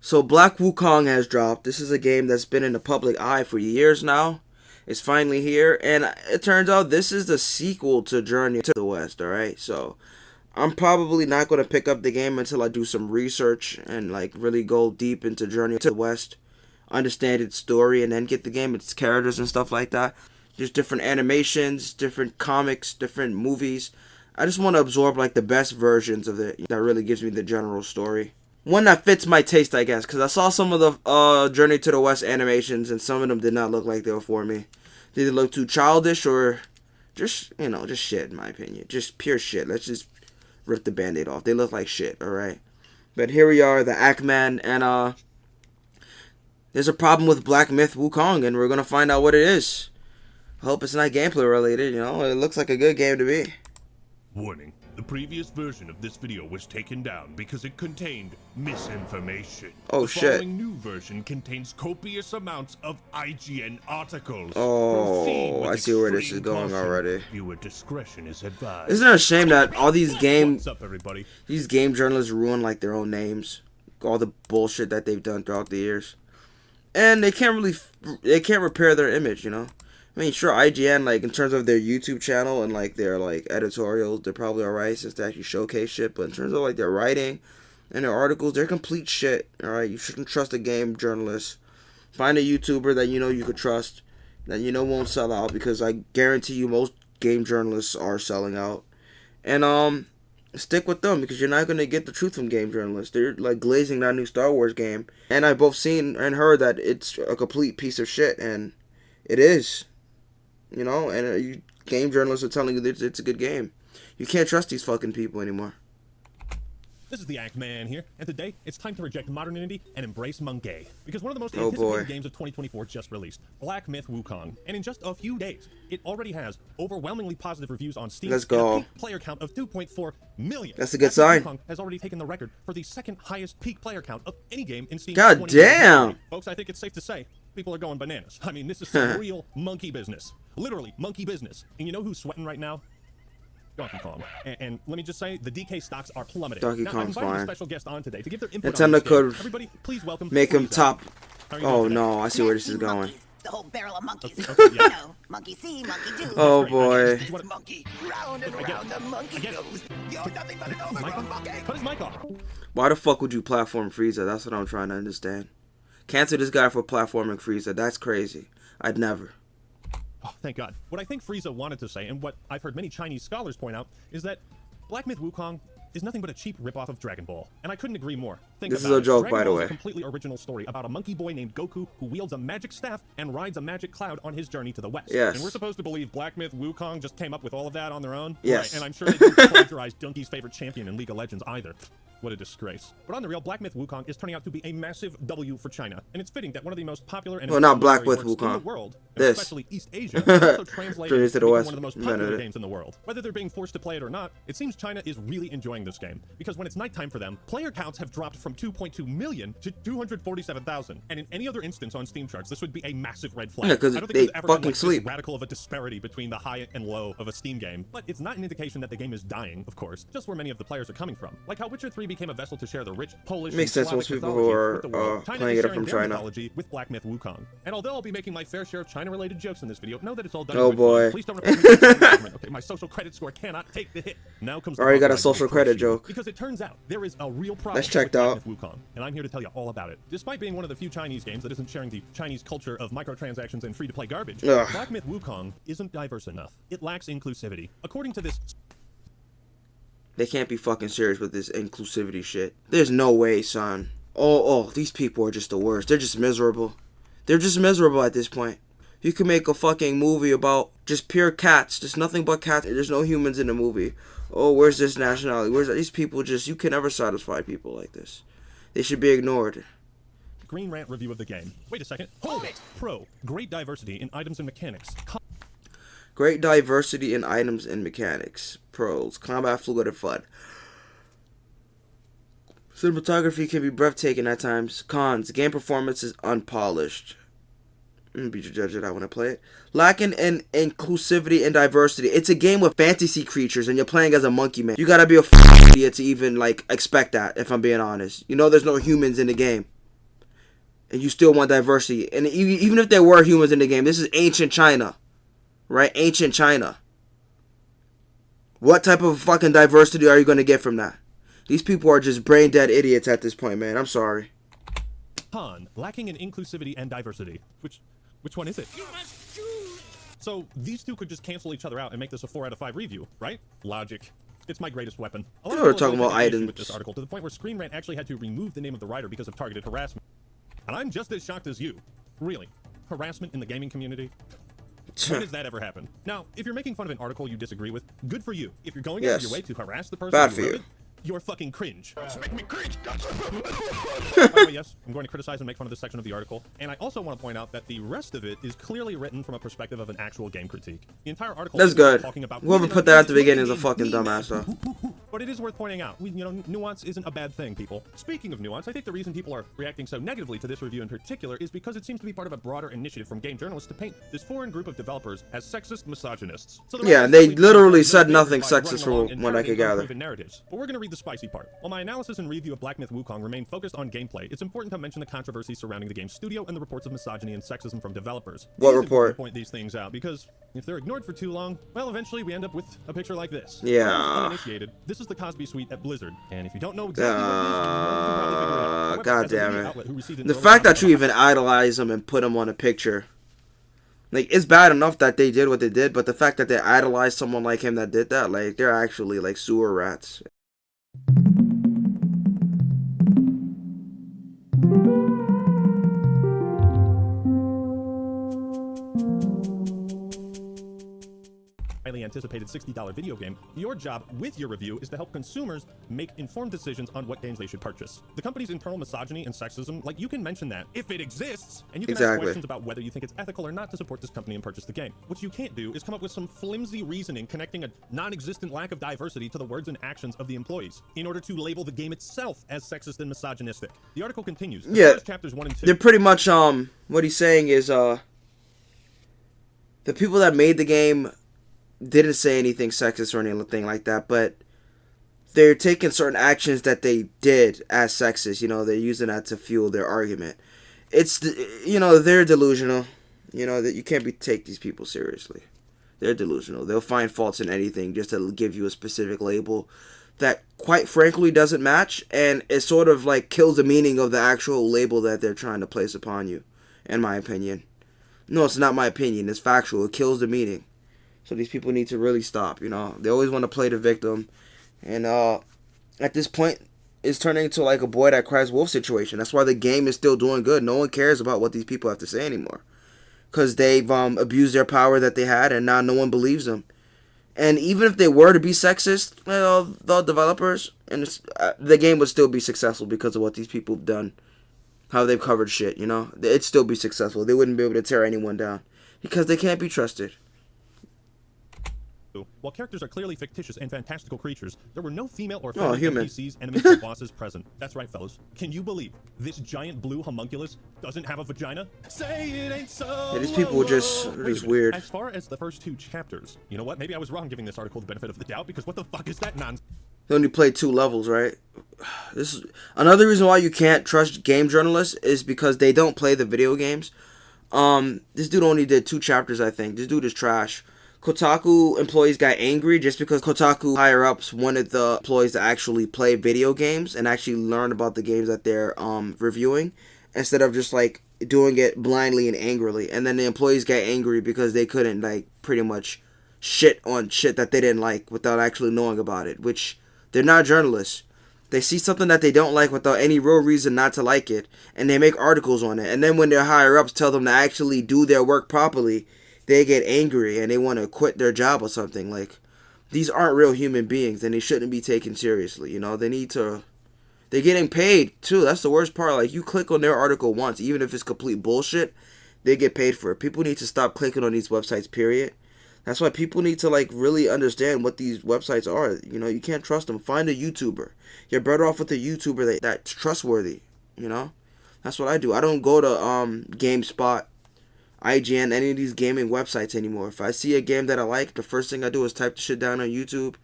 So Black Wukong has dropped. This is a game that's been in the public eye for years now. It's finally here, and it turns out this is the sequel to Journey to the West, alright? So I'm probably not going to pick up the game until I do some research and like really go deep into Journey to the West, understand its story, and then get the game, its characters and stuff like that. There's different animations, different comics, different movies. I just want to absorb like the best versions of it that really gives me the general story. One that fits my taste, I guess, because I saw some of the Journey to the West animations, and some of them did not look like they were for me. Did they look too childish, or just, just shit, in my opinion. Just pure shit. Let's just rip the band-aid off. They look like shit, alright? But here we are, the Ackman, and there's a problem with Black Myth Wukong, and we're going to find out what it is. I hope it's not gameplay related, It looks like a good game to me. Warning. The previous version of this video was taken down because it contained misinformation. Oh, the shit. The following new version contains copious amounts of IGN articles. Oh, I see where this is going already. Viewer discretion is advised. Isn't it a shame that all these What's up, everybody? these game journalists ruin like their own names, all the bullshit that they've done throughout the years, and they can't repair their image, I mean, sure, IGN, like, in terms of their YouTube channel and, like, their, like, editorials, they're probably alright since they actually showcase shit, but in terms of, like, their writing and their articles, they're complete shit, alright? You shouldn't trust a game journalist. Find a YouTuber that you could trust, that won't sell out, because I guarantee you most game journalists are selling out. And, stick with them, because you're not going to get the truth from game journalists. They're, like, glazing that new Star Wars game, and I've both seen and heard that it's a complete piece of shit, and it is. And game journalists are telling you that it's a good game. You can't trust these fucking people anymore. This is the Ackman here, and today it's time to reject modernity and embrace monkey. Because one of the most anticipated games of 2024 just released, Black Myth Wukong, and in just a few days, it already has overwhelmingly positive reviews on Steam. Let's go. And a peak player count of 2.4 million. That's a good sign. Wukong has already taken the record for the second highest peak player count of any game in Steam. God damn! Folks, I think it's safe to say people are going bananas. I mean, this is some real monkey business. Literally, monkey business. And you know who's sweating right now? Donkey Kong. And let me just say, the DK stocks are plummeting. Donkey Kong's I'm inviting fine. a special guest on today to give their input Nintendo on this could game. Everybody, please welcome make him Frieza. top. How are you Oh doing today? no, I see where this is going. Monkeys, the whole barrel of monkeys. Okay, yeah. Monkey see, monkey do. Oh boy. Monkey, round and round the monkey goes. You're nothing but an overgrown monkey. Cut his mic off. Why the fuck would you platform Frieza? That's what I'm trying to understand. Cancel this guy for platforming Frieza. That's crazy. I'd never. Oh, thank God. What I think Frieza wanted to say, and what I've heard many Chinese scholars point out, is that Black Myth Wukong is nothing but a cheap ripoff of Dragon Ball. And I couldn't agree more. Think This is about a it. joke, Dragon by the Ball is way. a completely original story about a monkey boy named Goku who wields a magic staff and rides a magic cloud on his journey to the west. Yes. And we're supposed to believe Black Myth Wukong just came up with all of that on their own? Yes. Right, and I'm sure they didn't plagiarize Donkey's favorite champion in League of Legends either. What a disgrace. But on the real, Black Myth Wukong is turning out to be a massive W for China. And it's fitting that one of the most popular and Well, not Black Myth in the Wukong. world, and This. especially East Asia, is also translated Journey to to the become West. one of the most None of popular it. games in the world. Whether they're being forced to play it or not, it seems China is really enjoying this game. Because when it's nighttime for them, player counts have dropped from 2.2 million to 247,000. And in any other instance on Steam charts, this would be a massive red flag. Yeah, 'cause I don't think they there's ever been fucking like this sleep. radical of a disparity between the high and low of a Steam game. But it's not an indication that the game is dying, of course, just where many of the players are coming from. Like how Witcher 3 became a vessel to share the rich Polish Makes and sense. Most Slavic people who mythology are with the world. China playing is it are sharing from their China. mythology with Black Myth Wukong. And although I'll be making my fair share of China-related jokes in this video, know that it's all done. Oh, in good fun. boy. Please don't report me to the Chinese government, okay? My social credit score cannot take the hit. Now comes the Already got a part social where I credit crush you. joke. Because it turns out there is a real problem That's checked with Black out. Myth Wukong, and I'm here to tell you all about it. Despite being one of the few Chinese games that isn't sharing the Chinese culture of microtransactions and free-to-play garbage, Ugh. Black Myth Wukong isn't diverse enough. It lacks inclusivity. According to this They can't be fucking serious with this inclusivity shit. There's no way, son. Oh, these people are just the worst. They're just miserable. They're just miserable at this point. You can make a fucking movie about just pure cats. Just nothing but cats. There's no humans in the movie. Oh, where's this nationality? Where's that? These people just... You can never satisfy people like this. They should be ignored. Green Rant review of the game. Wait a second. Hold it! Pro. Great diversity in items and mechanics. Great diversity in items and mechanics. Pros. Combat fluid and fun. Cinematography can be breathtaking at times. Cons. Game performance is unpolished. I'm gonna be the judge of that when I play it. Lacking in inclusivity and diversity. It's a game with fantasy creatures and you're playing as a monkey man. You gotta be a idiot to even, like, expect that, if I'm being honest. You know there's no humans in the game. and you still want diversity. And even if there were humans in the game, this is ancient China, right? Ancient China. What type of fucking diversity are you going to get from that? These people are just brain dead idiots at this point, man. I'm sorry. Lacking in inclusivity and diversity. Which one is it? You must choose. So these two could just cancel each other out and make this a 4 out of 5 review, right? Logic. It's my greatest weapon. A lot of We're people talking really about take issue items with this article to the point where Screen Rant actually had to remove the name of the writer because of targeted harassment. And I'm just as shocked as you. Really. Harassment in the gaming community? When does that ever happen? Now, if you're making fun of an article you disagree with, good for you. If you're going out of your way to harass the person bad who for wrote you. it, you're fucking cringe. Make me cringe. By the way, yes, I'm going to criticize and make fun of this section of the article, and I also want to point out that the rest of it is clearly written from a perspective of an actual game critique. The entire article That's is good. talking about Whoever put that at the beginning is a fucking dumbass, though. But it is worth pointing out, nuance isn't a bad thing, people. Speaking of nuance, I think the reason people are reacting so negatively to this review in particular is because it seems to be part of a broader initiative from game journalists to paint this foreign group of developers as sexist misogynists. So yeah, they literally said nothing sexist from what I could gather. Narratives. But we're going to read the spicy part. While my analysis and review of Black Myth Wukong remain focused on gameplay, it's important to mention the controversy surrounding the game's studio and the reports of misogyny and sexism from developers. What It is report? important to point these things out because if they're ignored for too long, well, eventually we end up with a picture like this. Yeah. For those uninitiated, this is the Cosby Suite at Blizzard, and if you don't know exactly what it is, you can probably figure it out. However, God as a damn media it. outlet who received an The early fact that copy you of even idolize them and put them on a picture. Like, it's bad enough that they did what they did, but the fact that they idolized someone like him that did that, like, they're actually, like, sewer rats. highly anticipated $60 video game, your job with your review is to help consumers make informed decisions on what games they should purchase. The company's internal misogyny and sexism, like, you can mention that if it exists, and you can ask questions about whether you think it's ethical or not to support this company and purchase the game. What you can't do is come up with some flimsy reasoning connecting a non-existent lack of diversity to the words and actions of the employees in order to label the game itself as sexist and misogynistic. The article continues. Yeah, chapters 1 and 2. They're pretty much what he's saying is the people that made the game didn't say anything sexist or anything like that, but they're taking certain actions that they did as sexist. You know, they're using that to fuel their argument. It's they're delusional. You know that you can't take these people seriously. They're delusional. They'll find faults in anything just to give you a specific label that, quite frankly, doesn't match, and it sort of like kills the meaning of the actual label that they're trying to place upon you, in my opinion. No, it's not my opinion. It's factual. It kills the meaning. So these people need to really stop, you know. They always want to play the victim. And at this point, it's turning into like a boy that cries wolf situation. That's why the game is still doing good. No one cares about what these people have to say anymore. Because they've abused their power that they had, and now no one believes them. And even if they were to be sexist, the developers, and the game would still be successful because of what these people have done. How they've covered shit, you know. It'd still be successful. They wouldn't be able to tear anyone down. Because they can't be trusted. While characters are clearly fictitious and fantastical creatures, there were no female or feminine human. NPCs, enemies, or bosses present. That's right, fellas. Can you believe this giant blue homunculus doesn't have a vagina? Say it ain't so. Yeah, these people are just weird. As far as the first 2 chapters, you know what? Maybe I was wrong giving this article the benefit of the doubt, because what the fuck is that nonsense? He only played 2 levels, right? This is another reason why you can't trust game journalists is because they don't play the video games. This dude only did 2 chapters, I think. This dude is trash. Kotaku employees got angry just because Kotaku higher-ups wanted the employees to actually play video games and actually learn about the games that they're reviewing instead of just like doing it blindly and angrily. And then the employees got angry because they couldn't like pretty much shit on shit that they didn't like without actually knowing about it, which they're not journalists. They see something that they don't like without any real reason not to like it, and they make articles on it. And then when their higher-ups tell them to actually do their work properly, they get angry and they want to quit their job or something. Like, these aren't real human beings and they shouldn't be taken seriously, you know. They're getting paid too. That's the worst part. Like, you click on their article once, even if it's complete bullshit, they get paid for it. People need to stop clicking on these websites, period. That's why people need to like really understand what these websites are. You know, you can't trust them. Find a YouTuber. You're better off with a YouTuber that's trustworthy, you know. That's what I do. I don't go to GameSpot, IGN, any of these gaming websites anymore. If I see a game that I like, the first thing I do is type the shit down on YouTube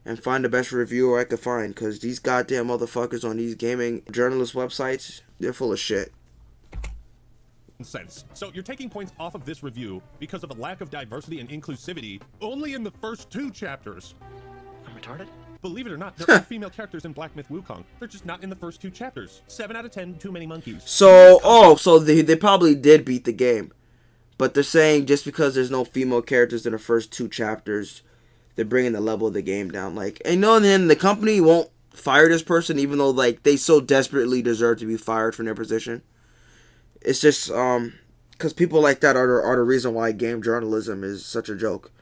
and find the best reviewer I could find. Because these goddamn motherfuckers on these gaming journalist websites, they're full of shit. sense. So you're taking points off of this review because of a lack of diversity and inclusivity only in the first 2 chapters. I'm retarded? Believe it or not, there are female characters in Black Myth Wukong. They're just not in the first 2 chapters. 7 out of 10, too many monkeys. So, so they probably did beat the game. But they're saying just because there's no female characters in the first 2 chapters, they're bringing the level of the game down. Like, and then the company won't fire this person, even though, like, they so desperately deserve to be fired from their position. It's just, because people like that are the reason why game journalism is such a joke.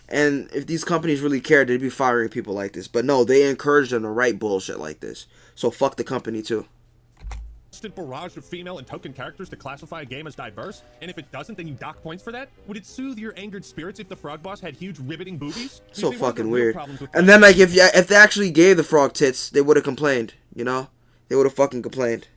And if these companies really cared, they'd be firing people like this. But no, they encourage them to write bullshit like this. So fuck the company too. Constant barrage of female and token characters to classify a game as diverse, and if it doesn't, then you dock points for that? Would it soothe your angered spirits if the frog boss had huge riveting boobies? So fucking weird. And then, like, if they actually gave the frog tits, they would have complained, you know? They would have fucking complained.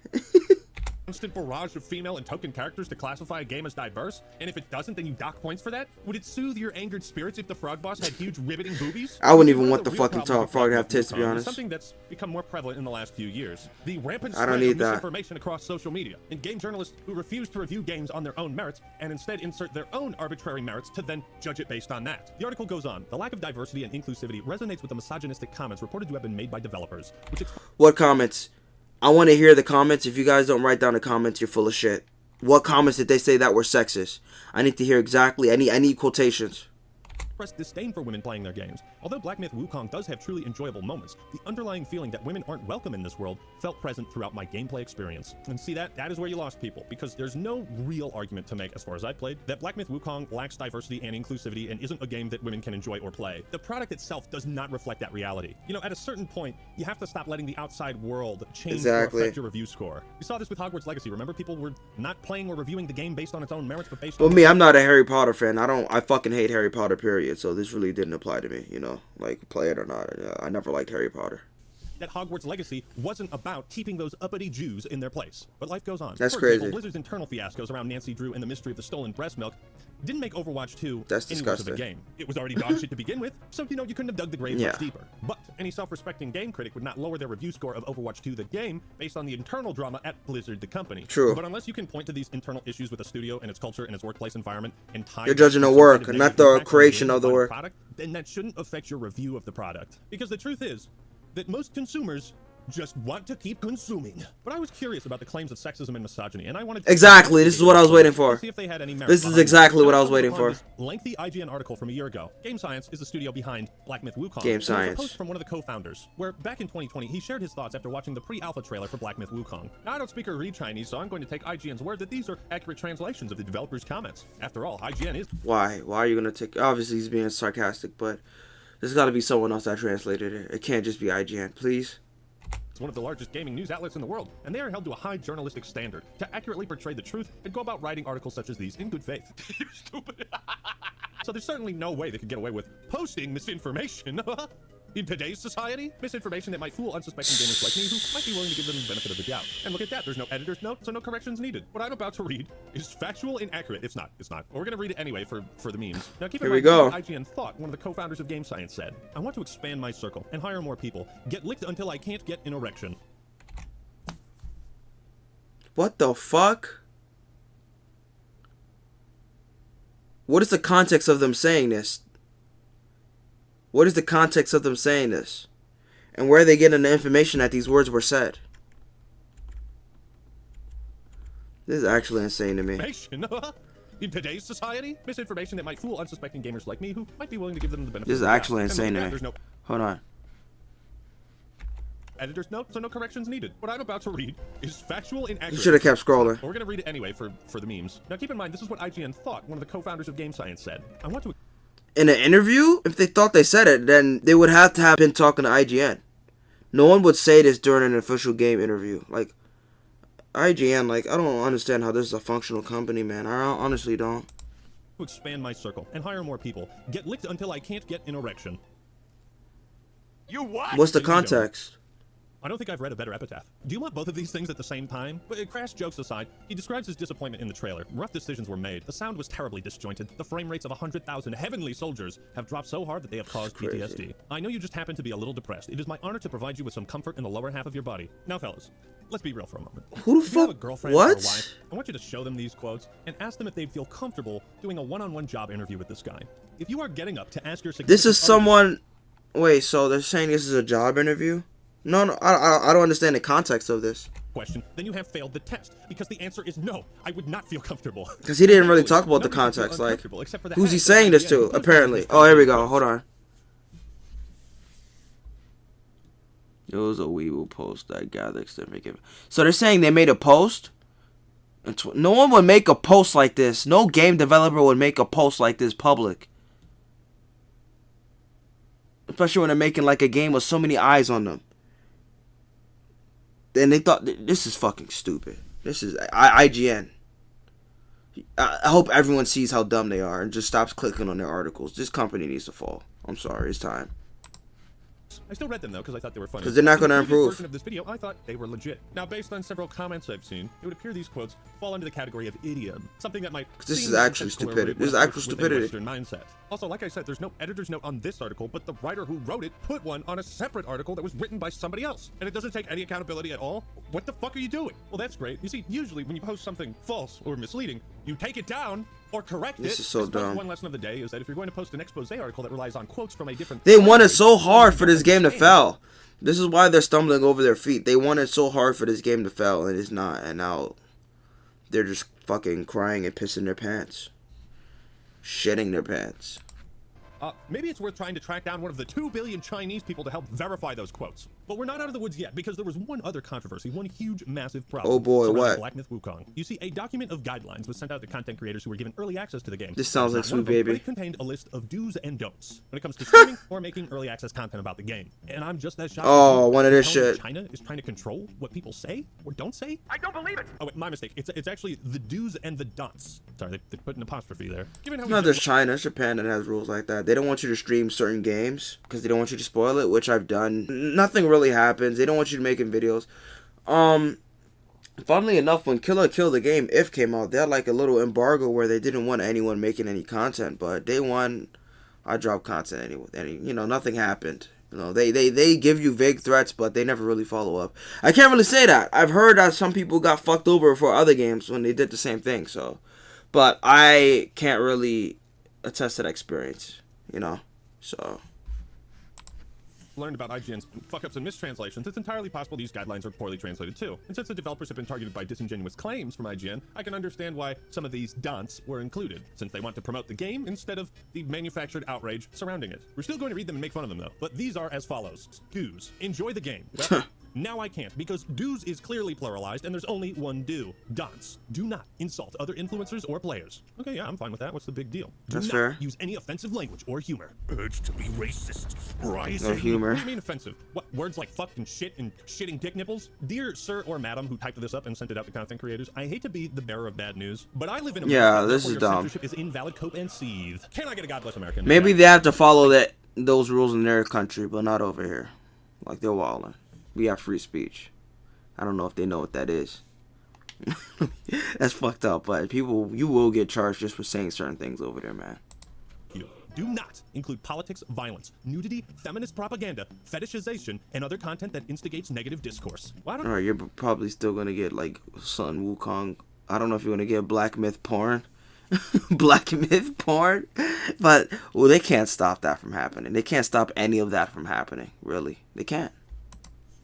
Constant barrage of female and token characters to classify a game as diverse, and if it doesn't, then you dock points for that? Would it soothe your angered spirits if the frog boss had huge riveting boobies? I wouldn't even want the fucking frog to have tits, to be honest. Something that's become more prevalent in the last few years. The rampant I don't spread need of that. misinformation across social media, and game journalists who refuse to review games on their own merits and instead insert their own arbitrary merits to then judge it based on that. The article goes on. The lack of diversity and inclusivity resonates with the misogynistic comments reported to have been made by developers, which What comments? I want to hear the comments. If you guys don't write down the comments, you're full of shit. What comments did they say that were sexist? I need to hear exactly. I need quotations. expressed disdain for women playing their games. Although Black Myth Wukong does have truly enjoyable moments, the underlying feeling that women aren't welcome in this world felt present throughout my gameplay experience. And see, that is where you lost people, because there's no real argument to make, as far as I played, that Black Myth Wukong lacks diversity and inclusivity and isn't a game that women can enjoy or play. The product itself does not reflect that reality. You know, at a certain point, you have to stop letting the outside world change or affect your review score. We saw this with Hogwarts Legacy. Remember, people were not playing or reviewing the game based on its own merits, but based on... Well, me, I'm not a Harry Potter fan. I fucking hate Harry Potter, period. So this really didn't apply to me, you know, like, play it or not. I never liked Harry Potter. That Hogwarts Legacy wasn't about keeping those uppity Jews in their place. But life goes on. That's For crazy. Example, Blizzard's internal fiascos around Nancy Drew and the mystery of the stolen breast milk didn't make Overwatch 2 That's any worse of a disgusting. game. It was already dog shit to begin with, so, you know, you couldn't have dug the grave Yeah. much deeper. But any self-respecting game critic would not lower their review score of Overwatch 2 the game based on the internal drama at Blizzard the company. True. But unless you can point to these internal issues with the studio and its culture and its workplace environment and tie... You're judging the some work, kind of not negative the impact on creation game of the on work. Product, then that shouldn't affect your review of the product. Because the truth is that most consumers just want to keep consuming. But I was curious about the claims of sexism and misogyny, and I wanted to... Exactly, this is what I was waiting for. See if they had any merit This is behind exactly it. what I And was waiting stumbled for. upon this lengthy IGN article from a year ago. Game Science is the studio behind Black Myth Wukong. Game And there's Science. a post from one of the co-founders, where back in 2020, he shared his thoughts after watching the pre-alpha trailer for Black Myth Wukong. Now, I don't speak or read Chinese, so I'm going to take IGN's word that these are accurate translations of the developer's comments. After all, IGN is... Why? Why are you gonna take... Obviously, he's being sarcastic, but there's gotta be someone else that translated it. It can't just be IGN, please. It's one of the largest gaming news outlets in the world, and they are held to a high journalistic standard to accurately portray the truth and go about writing articles such as these in good faith. You're stupid. So there's certainly no way they could get away with posting misinformation. In today's society, misinformation that might fool unsuspecting gamers like me who might be willing to give them the benefit of the doubt. And look at that, there's no editor's note, so no corrections needed. What I'm about to read is factual inaccurate. It's not. But we're gonna read it anyway for the memes. Now keep in Here we mind go. what IGN thought one of the co-founders of Game Science said. I want to expand my circle and hire more people. Get licked until I can't get an erection. What the fuck? What is the context of them saying this? What is the context of them saying this? And where are they getting the information that these words were said? This is actually insane to me. In today's society, misinformation that might fool unsuspecting gamers like me who might be willing to give them the benefit This is of the doubt. actually And insane look to at me. that, there's no Hold on. editor's note, so no corrections needed. What I'm about to read is factual inaccurate. You should have kept scrolling. But we're gonna read it anyway for the memes. Now keep in mind, this is what IGN thought one of the co-founders of Game Science said. I want to... In an interview, if they thought they said it, then they would have to have been talking to IGN. No one would say this during an official game interview. Like, IGN, like, I don't understand how this is a functional company, man. I honestly don't. To expand my circle and hire more people. Get licked until I can't get an erection. You what? What's the Ladies and gentlemen, context? I don't think I've read a better epitaph. Do you want both of these things at the same time? But crass jokes aside, he describes his disappointment in the trailer. Rough decisions were made. The sound was terribly disjointed. The frame rates of 100,000 heavenly soldiers have dropped so hard that they have caused PTSD. I know you just happen to be a little depressed. It is my honor to provide you with some comfort in the lower half of your body. Now, fellas, let's be real for a moment. Who the If you have a fuck? girlfriend or a What? wife, I want you to show them these quotes and ask them if they'd feel comfortable doing a one-on-one job interview with this guy. If you are getting up to ask your This is significant other- someone. Wait, so they're saying this is a job interview? No, I don't understand the context of this. question, then you have failed the test, because the answer is no. I would not feel comfortable. Because he didn't really talk about the Nobody should feel context. Like, uncomfortable except for the who's he hack of saying this IGN, to? who posts Apparently. these Oh, here we go. quotes. Hold on. It was a Weeble post that gathered significant. So they're saying they made a post? No one would make a post like this. No game developer would make a post like this public. Especially when they're making like a game with so many eyes on them. And they thought, this is fucking stupid. This is IGN. I hope everyone sees how dumb they are and just stops clicking on their articles. This company needs to fall. I'm sorry, it's time. I still read them though because I thought they were funny. 'Cause they're not gonna In the previous improve. version of this video, I thought they were legit. Now, based on several comments I've seen, it would appear these quotes fall under the category of idiom, something that might. This seem is actually nonsensical or stupidity. This is with actual within stupidity. Western mindset. Also, like I said, there's no editor's note on this article, but the writer who wrote it put one on a separate article that was written by somebody else, and it doesn't take any accountability at all. What the fuck are you doing? Well, that's great. You see, usually when you post something false or misleading, you take it down or correct it. This is so I suppose dumb. One lesson of the day is that if you're going to post an expose article that relies on quotes from a different They wanted so language, hard you for don't this game to understand. fail. This is why they're stumbling over their feet. They wanted so hard for this game to fail, and it's not. And now they're just fucking crying and pissing their pants. Shitting their pants. Maybe it's worth trying to track down one of the 2 billion Chinese people to help verify those quotes. But we're not out of the woods yet, because there was one other controversy, one huge, massive problem. Oh boy, surrounding what? Black Myth Wukong. You see, a document of guidelines was sent out to content creators who were given early access to the game. This sounds That like was not one of Sweet them, Baby. but it contained a list of do's and don'ts when it comes to streaming or making early access content about the game. And I'm just as shocked. Oh, as you. one of this Telling me shit. China is trying to control what people say or don't say? I don't believe it. Oh, wait, my mistake. It's actually the do's and the don'ts. Sorry, they put an apostrophe there. Given how It's we not just- just China, it's Japan that has rules like that. They don't want you to stream certain games because they don't want you to spoil it, which I've done. Nothing really happens. They don't want you to making videos. Funnily enough, when Killer Kill the Game If came out, they had like a little embargo where they didn't want anyone making any content. But day one, I dropped content anyway. Nothing happened. They give you vague threats, but they never really follow up. I can't really say that. I've heard that some people got fucked over for other games when they did the same thing. So, but I can't really attest to that experience. So. Learned about IGN's fuck-ups and mistranslations, it's entirely possible these guidelines are poorly translated too. And since the developers have been targeted by disingenuous claims from IGN, I can understand why some of these don'ts were included, since they want to promote the game instead of the manufactured outrage surrounding it. We're still going to read them and make fun of them though, but these are as follows. Do's. Enjoy the game. Well, now I can't, because do's is clearly pluralized and there's only one do. Don'ts. Do not insult other influencers or players. Okay, yeah, I'm fine with that. What's the big deal? Do That's not fair. use any offensive language or humor. Urge to be racist. Rising. No humor. What do you mean offensive? What, words like fuck and shit and shitting dick nipples? Dear sir or madam who typed this up and sent it out to content creators, I hate to be the bearer of bad news, but I live in America. Yeah, this therefore is your dumb. Censorship is invalid, cope and seethe. Can I get a God bless America? Maybe they have to follow those rules in their country, but not over here. Like they're wilding. We have free speech. I don't know if they know what that is. That's fucked up, but you will get charged just for saying certain things over there, man. Do not include politics, violence, nudity, feminist propaganda, fetishization, and other content that instigates negative discourse. Well, I don't Alright, you're probably still gonna get like son Wukong. I don't know if you're gonna get Black Myth porn. Black Myth porn. But they can't stop that from happening. They can't stop any of that from happening. Really. They can't.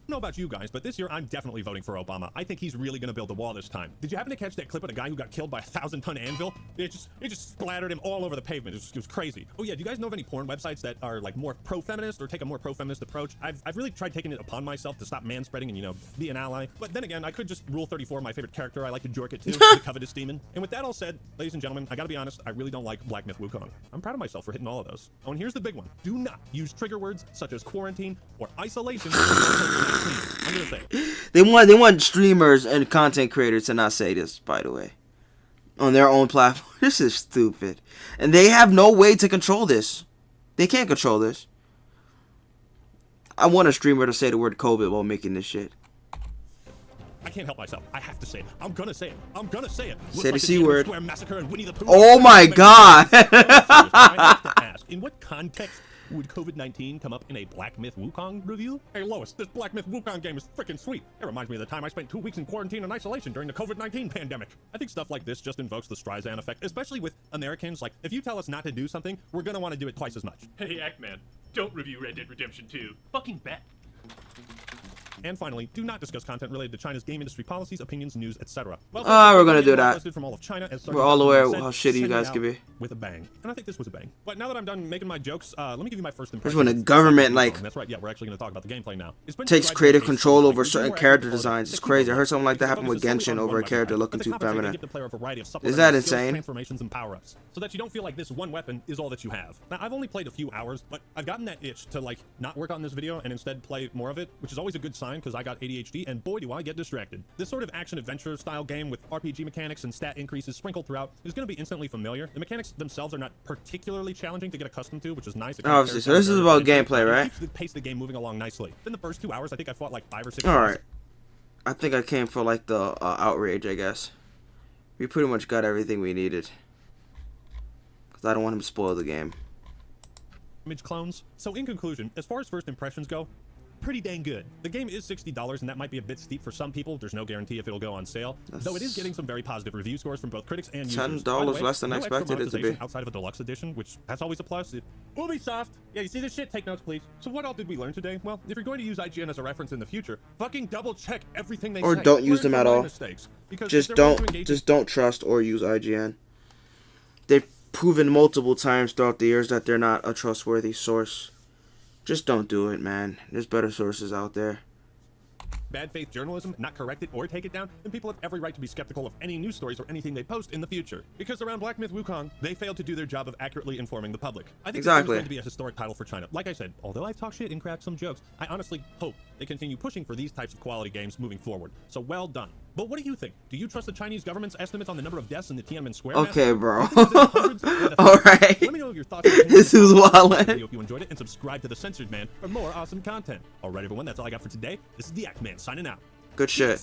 know about you guys, but this year I'm definitely voting for Obama. I think he's really gonna build the wall this time. Did you happen to catch that clip of the guy who got killed by a 1,000-ton anvil? It just splattered him all over the pavement. It was crazy. Oh yeah, do you guys know of any porn websites that are like more pro-feminist or take a more pro-feminist approach? I've really tried taking it upon myself to stop manspreading and, you know, be an ally. But then again, I could just Rule 34 my favorite character. I like to jork it too, the covetous demon. And with that all said, ladies and gentlemen, I gotta be honest, I really don't like Black Myth Wukong. I'm proud of myself for hitting all of those. Oh, and here's the big one. Do not use trigger words such as quarantine or isolation. I'm gonna say it. They want streamers and content creators to not say this, by the way, on their own platform. This is stupid, and they have no way to control this. They can't control this. I want a streamer to say the word COVID while making this shit. I can't help myself. I have to say it. I'm gonna say it. I'm gonna say it. Say the C word. Oh my god! I have to ask, in what context would COVID-19 come up in a Black Myth Wukong review? Hey Lois, this Black Myth Wukong game is freaking sweet. It reminds me of the time I spent 2 weeks in quarantine and isolation during the COVID-19 pandemic. I think stuff like this just invokes the Streisand effect, especially with Americans. Like, if you tell us not to do something, we're gonna want to do it twice as much. Hey, Ackman, don't review Red Dead Redemption 2. Fucking bet. And finally, do not discuss content related to China's game industry policies, opinions, news, etc. Well, we're gonna do that. From all of China, as we're all aware of how shitty you guys can be. With a bang. And I think this was a bang. But now that I'm done making my jokes, let me give you my first That's impression. when the government, like, that's right, yeah, we're actually going to talk about the gameplay now. takes creative control over certain character designs. It's crazy. I heard something like that happen with Genshin over a character looking too feminine. Is that insane? Transformations and power-ups, so that you don't feel like this one weapon is all that you have. Now, I've only played a few hours, but I've gotten that itch to, like, not work on this video and instead play more of it, which is always a good sign because I got ADHD, and boy, do I get distracted. This sort of action-adventure style game with RPG mechanics and stat increases sprinkled throughout is going to be instantly familiar. The mechanics themselves are not particularly challenging to get accustomed to, which is nice. Obviously, so this is about gameplay, right? It keeps the pace of the game moving along nicely. In the first 2 hours, I think I fought like 5 or 6 Alright. I think I came for, like, the outrage, I guess. We pretty much got everything we needed. Because I don't want him to spoil the game. Image clones. So in conclusion, as far as first impressions go, pretty dang good. The game is $60, and that might be a bit steep for some people. There's no guarantee if it'll go on sale. Though it is getting some very positive review scores from both critics and users. $10 less than I expected it to be. Outside of a deluxe edition, which that's always a plus. Ubisoft! Yeah, you see this shit? Take notes, please. So what all did we learn today? Well, if you're going to use IGN as a reference in the future, fucking double check everything they say. Or don't use them at all. Just don't trust or use IGN. They've proven multiple times throughout the years that they're not a trustworthy source. Just don't do it, man. There's better sources out there. Bad faith journalism, not correct it or take it down, then people have every right to be skeptical of any news stories or anything they post in the future. Because around Black Myth Wukong, they failed to do their job of accurately informing the public. I think this is going to be a historic title for China. Like I said, although I've talked shit and cracked some jokes, I honestly hope they continue pushing for these types of quality games moving forward. So well done. But what do you think? Do you trust the Chinese government's estimates on the number of deaths in the Tiananmen Square? Okay, bro. Alright. Let me know your thoughts. This is wild. If you enjoyed it, and subscribe to The Censored Man for more awesome content. Alright, everyone, that's all I got for today. This is the Act Man signing out. Good shit.